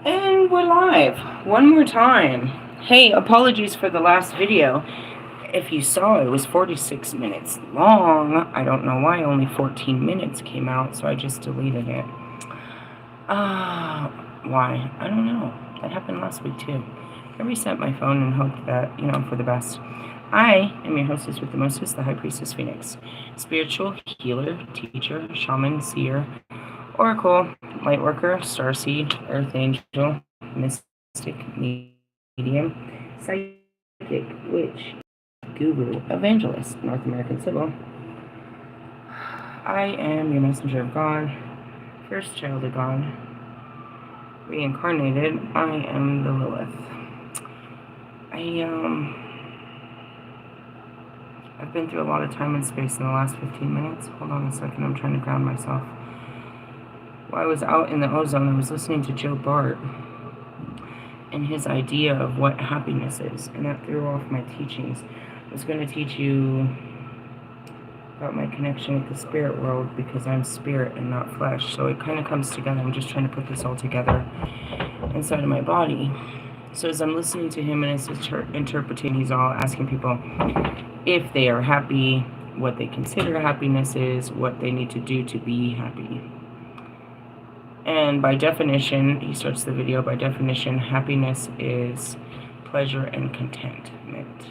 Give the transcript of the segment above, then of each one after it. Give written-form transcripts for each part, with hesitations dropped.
And we're live one more time. Hey, apologies for the last video. If you saw, it was 46 minutes long. I don't know why only 14 minutes came out, so I just deleted it. Why? I don't know. That happened last week too. I reset my phone and hoped that, for the best. I am your hostess with the mostest, the High Priestess Phoenix. Spiritual healer, teacher, shaman, seer, oracle, lightworker, starseed, earth angel, mystic, medium, psychic, witch, guru, evangelist, North American Civil. I am your messenger of God, first child of God, reincarnated. I am the Lilith. I've been through a lot of time and space in the last 15 minutes. Hold on a second, I'm trying to ground myself. While I was out in the ozone, I was listening to Joe Bart and his idea of what happiness is, and that threw off my teachings. I was going to teach you about my connection with the spirit world because I'm spirit and not flesh, so it kind of comes together. I'm just trying to put this all together inside of my body. So as I'm listening to him and as he's interpreting, he's all asking people if they are happy, what they consider happiness is, what they need to do to be happy. And by definition, he starts the video, by definition, happiness is pleasure and contentment.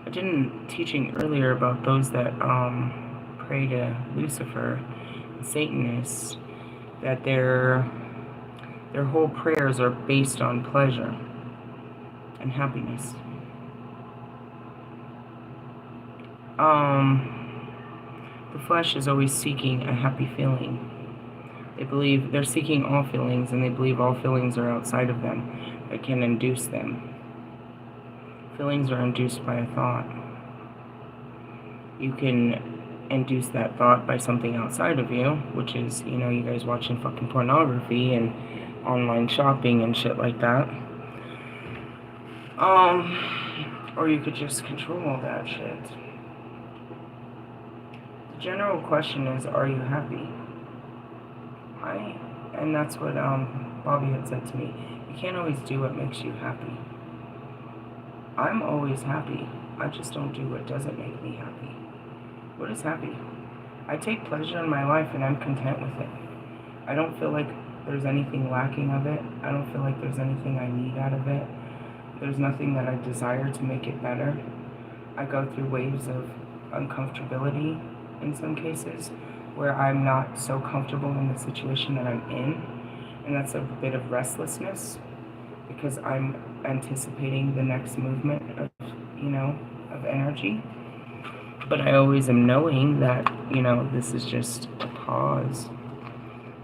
I did a teaching earlier about those that pray to Lucifer, Satanists, that their whole prayers are based on pleasure and happiness. The flesh is always seeking a happy feeling. They believe they're seeking all feelings, and they believe all feelings are outside of them that can induce them. Feelings are induced by a thought. You can induce that thought by something outside of you, which is, you guys watching fucking pornography and online shopping and shit like that. Or you could just control all that shit. The general question is, are you happy? And that's what Bobby had said to me. You can't always do what makes you happy. I'm always happy. I just don't do what doesn't make me happy. What is happy? I take pleasure in my life and I'm content with it. I don't feel like there's anything lacking of it. I don't feel like there's anything I need out of it. There's nothing that I desire to make it better. I go through waves of uncomfortability in some cases, where I'm not so comfortable in the situation that I'm in, and that's a bit of restlessness because I'm anticipating the next movement of energy. But I always am knowing that, this is just a pause,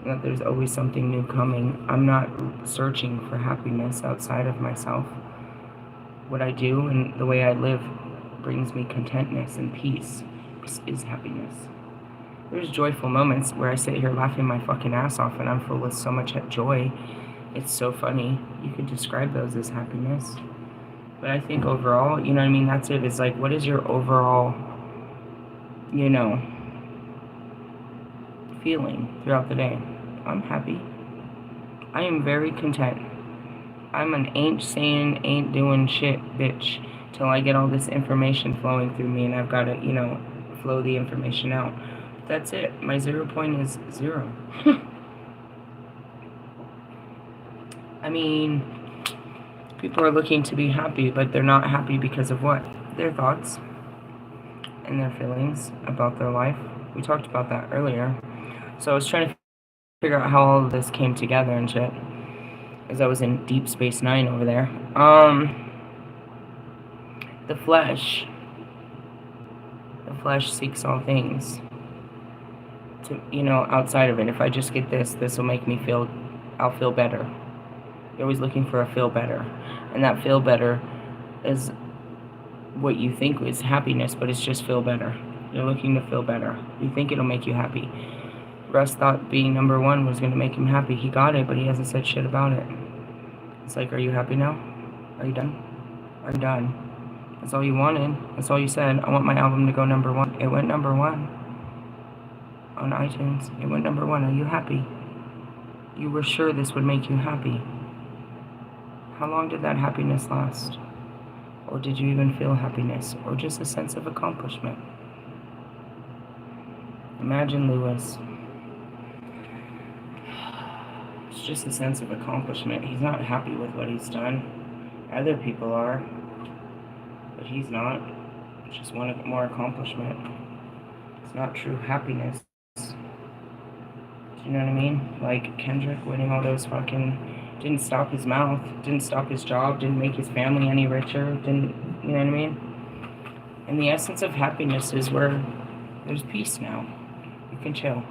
and that there's always something new coming. I'm not searching for happiness outside of myself. What I do and the way I live brings me contentness and peace. Peace is happiness. There's joyful moments where I sit here laughing my fucking ass off and I'm full with so much joy. It's so funny. You could describe those as happiness. But I think overall, that's it. It's like, what is your overall, feeling throughout the day? I'm happy. I am very content. I'm an ain't saying, ain't doing shit bitch till I get all this information flowing through me and I've got to, flow the information out. That's it. My 0 point is 0. I mean, people are looking to be happy, but they're not happy because of what? Their thoughts and their feelings about their life. We talked about that earlier. So I was trying to figure out how all of this came together and shit, as I was in Deep Space Nine over there. The flesh seeks all things. To, outside of it. If I just get this will make me feel, I'll feel better. You're always looking for a feel better. And that feel better is what you think is happiness, but it's just feel better. You're looking to feel better. You think it'll make you happy. Russ thought being number one was going to make him happy. He got it, but he hasn't said shit about it. It's like, are you happy now? Are you done? Are you done? That's all you wanted. That's all you said. I want my album to go number one. It went number one. On iTunes, it went number one. Are you happy? You were sure this would make you happy. How long did that happiness last? Or did you even feel happiness? Or just a sense of accomplishment? Imagine Lewis. It's just a sense of accomplishment. He's not happy with what he's done. Other people are, but he's not. It's just one more accomplishment. It's not true happiness. Do you know what I mean? Like Kendrick winning all those fucking... Didn't stop his mouth, didn't stop his job, didn't make his family any richer, didn't... You know what I mean? And the essence of happiness is where there's peace now. You can chill.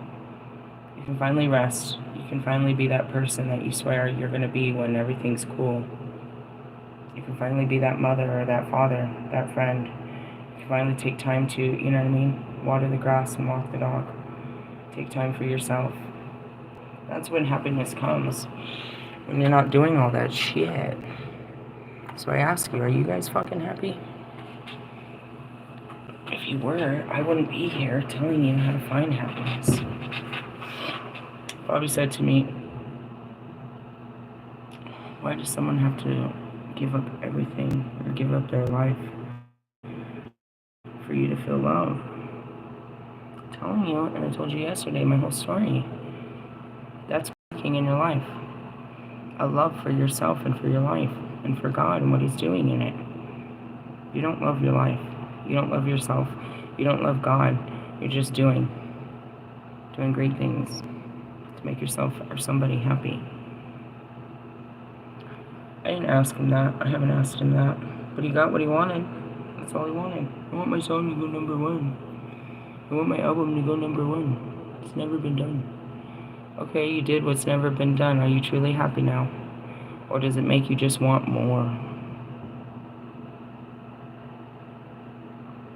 You can finally rest. You can finally be that person that you swear you're going to be when everything's cool. You can finally be that mother or that father, that friend. You can finally take time to, you know what I mean, water the grass and walk the dog. Take time for yourself. That's when happiness comes. When you're not doing all that shit. So I ask you, are you guys fucking happy? If you were, I wouldn't be here telling you how to find happiness. Bobby said to me, why does someone have to give up everything or give up their life for you to feel love? I'm telling you, and I told you yesterday, my whole story. That's working in your life. A love for yourself and for your life and for God and what He's doing in it. You don't love your life. You don't love yourself. You don't love God. You're just doing great things to make yourself or somebody happy. I didn't ask him that. I haven't asked him that. But he got what he wanted. That's all he wanted. I want my song to go #1. I want my album to go #1. It's never been done. Okay, you did what's never been done. Are you truly happy now? Or does it make you just want more?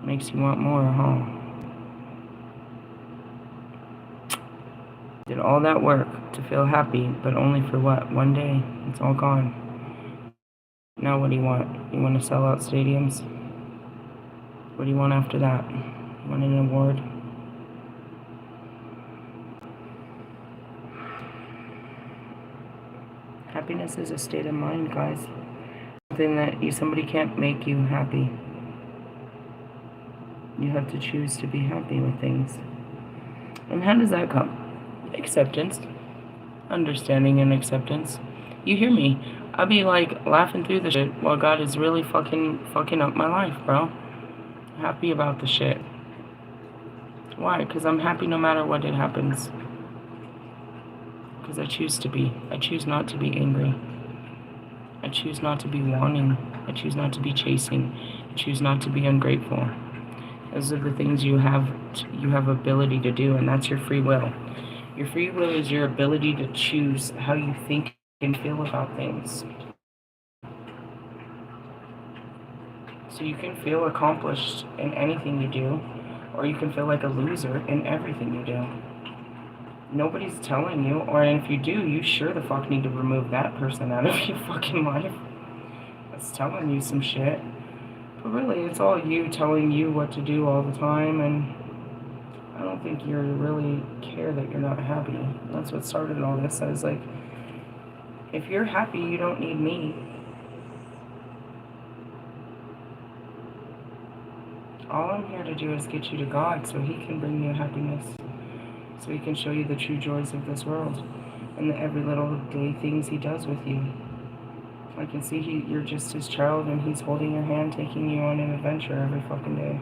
Makes you want more, huh? Did all that work to feel happy, but only for what? One day. It's all gone. Now what do you want? You want to sell out stadiums? What do you want after that? You want an award? Happiness is a state of mind, guys. Something that somebody can't make you happy. You have to choose to be happy with things. And how does that come? Acceptance. Understanding and acceptance. You hear me? I'll be like laughing through the shit while God is really fucking up my life, bro. Happy about the shit. Why? Because I'm happy no matter what it happens. Because I choose to be. I choose not to be angry. I choose not to be wanting. I choose not to be chasing. I choose not to be ungrateful. Those are the things you have ability to do, and that's your free will. Your free will is your ability to choose how you think and feel about things. So you can feel accomplished in anything you do, or you can feel like a loser in everything you do. Nobody's telling you, or if you do, you sure the fuck need to remove that person out of your fucking life. That's telling you some shit. But really, it's all you telling you what to do all the time, and I don't think you really care that you're not happy. That's what started all this. I was like, if you're happy, you don't need me. All I'm here to do is get you to God so He can bring you happiness. So He can show you the true joys of this world and the every little day things He does with you. I can see you're just His child and He's holding your hand, taking you on an adventure every fucking day.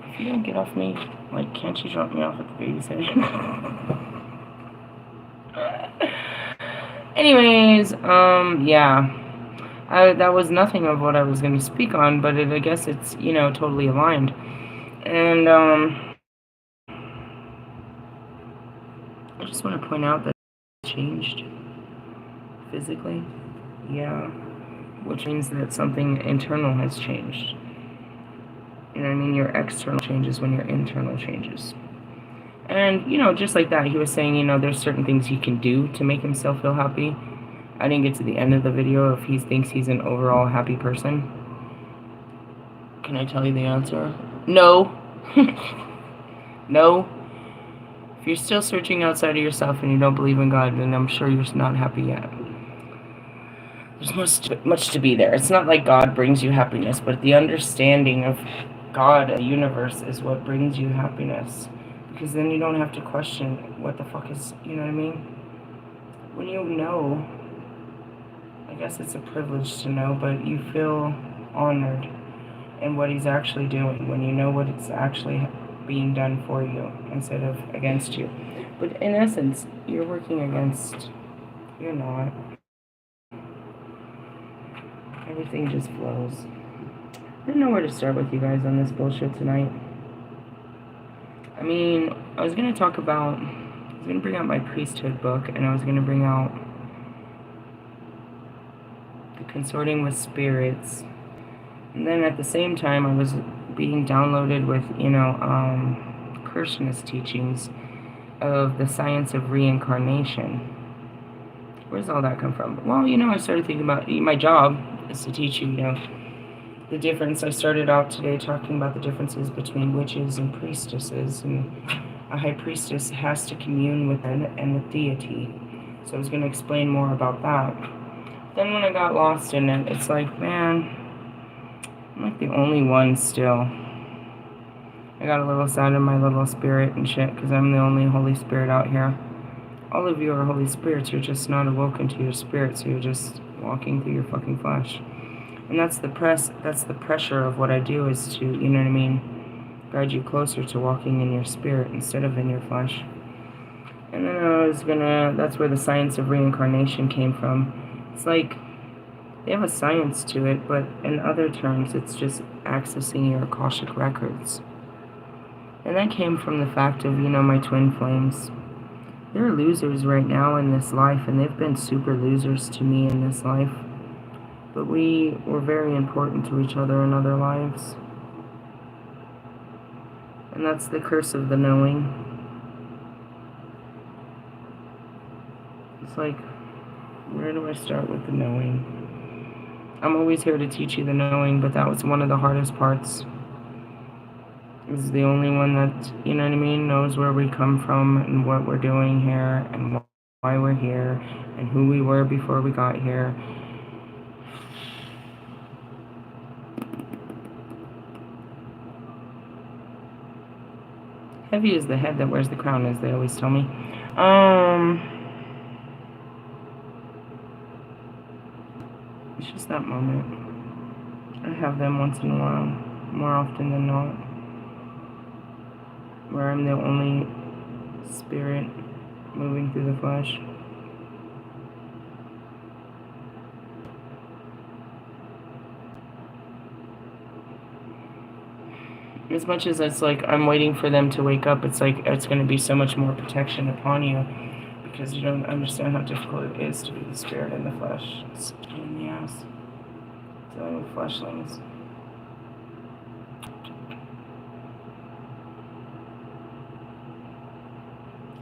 If you don't get off me, like, can't you drop me off at the babysitter? Anyways, yeah. That was nothing of what I was going to speak on, but I guess it's, totally aligned. And, I just want to point out that it changed physically. Yeah. Which means that something internal has changed. You know what I mean? Your external changes when your internal changes. And, just like that, he was saying, there's certain things he can do to make himself feel happy. I didn't get to the end of the video if he thinks he's an overall happy person. Can I tell you the answer? No. No. If you're still searching outside of yourself and you don't believe in God, then I'm sure you're not happy yet. There's much to be there. It's not like God brings you happiness, but the understanding of God, a universe, is what brings you happiness. Because then you don't have to question what the fuck is, you know what I mean? When you know, I guess it's a privilege to know, but you feel honored in what he's actually doing when you know what it's actually being done for you instead of against you. But in essence, you're working against, you're not. Everything just flows. I don't know where to start with you guys on this bullshit tonight. I mean, I was going to bring out my priesthood book, and I was going to bring out the consorting with spirits. And then at the same time, I was being downloaded with, Krishna's teachings of the science of reincarnation. Where does all that come from? Well, I started thinking about my job is to teach you, the difference. I started out today talking about the differences between witches and priestesses, and a high priestess has to commune with and with deity. So I was going to explain more about that. Then when I got lost in it, it's like, man, I'm like the only one still. I got a little sad in my little spirit and shit, because I'm the only Holy Spirit out here. All of you are Holy Spirits, you're just not awoken to your spirit, so you're just walking through your fucking flesh. And that's the pressure of what I do, is to, guide you closer to walking in your spirit instead of in your flesh. And then that's where the science of reincarnation came from. It's like, they have a science to it, but in other terms, it's just accessing your Akashic records. And that came from the fact of, my twin flames. They're losers right now in this life, and they've been super losers to me in this life. But we were very important to each other in other lives. And that's the curse of the knowing. It's like, where do I start with the knowing? I'm always here to teach you the knowing, but that was one of the hardest parts. Is the only one that, knows where we come from and what we're doing here and why we're here and who we were before we got here. Heavy is the head that wears the crown, as they always tell me. It's just that moment. I have them once in a while, more often than not, where I'm the only spirit moving through the flesh. As much as it's like I'm waiting for them to wake up, it's like it's going to be so much more protection upon you, because you don't understand how difficult it is to be the spirit in the flesh. It's a pain in the ass. Dealing with fleshlings.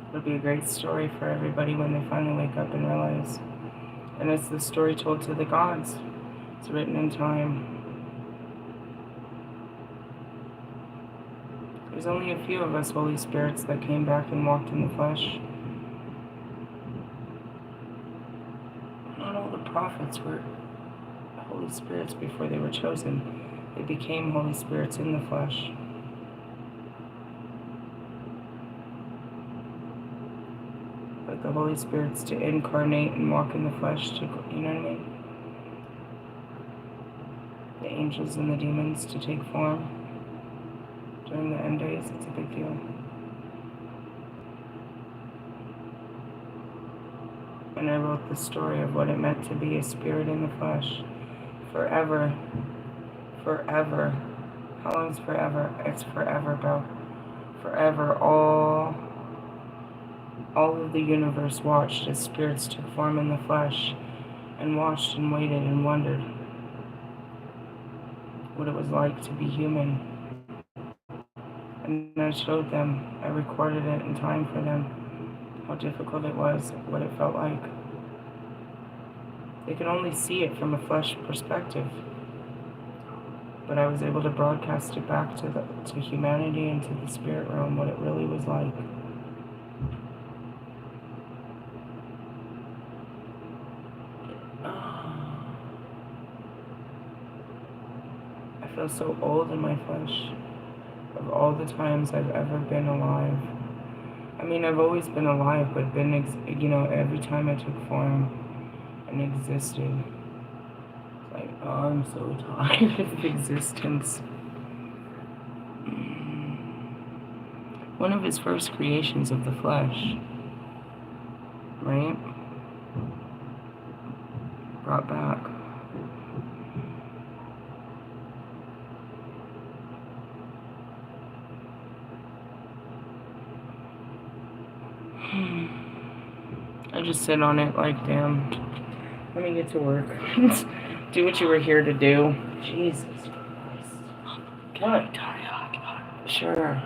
It'll be a great story for everybody when they finally wake up and realize. And it's the story told to the gods. It's written in time. There's only a few of us Holy Spirits that came back and walked in the flesh. Not all the prophets were Holy Spirits before they were chosen. They became Holy Spirits in the flesh. But the Holy Spirits to incarnate and walk in the flesh, you know what I mean? The angels and the demons to take form. During the end days, it's a big deal. And I wrote the story of what it meant to be a spirit in the flesh. Forever. Forever. How long's forever? It's forever, bro. Forever. All of the universe watched as spirits took form in the flesh, and watched and waited and wondered what it was like to be human. And I showed them, I recorded it in time for them, how difficult it was, what it felt like. They could only see it from a flesh perspective, but I was able to broadcast it back to humanity and to the spirit realm, what it really was like. feel so old in my flesh of all the times I've ever been alive. I mean, I've always been alive, but every time I took form and existed, it's like, oh, I'm so tired of existence. One of his first creations of the flesh, right? Brought back. I just sit on it like, damn, let me get to work. Do what you were here to do. Jesus Christ. What? Sure.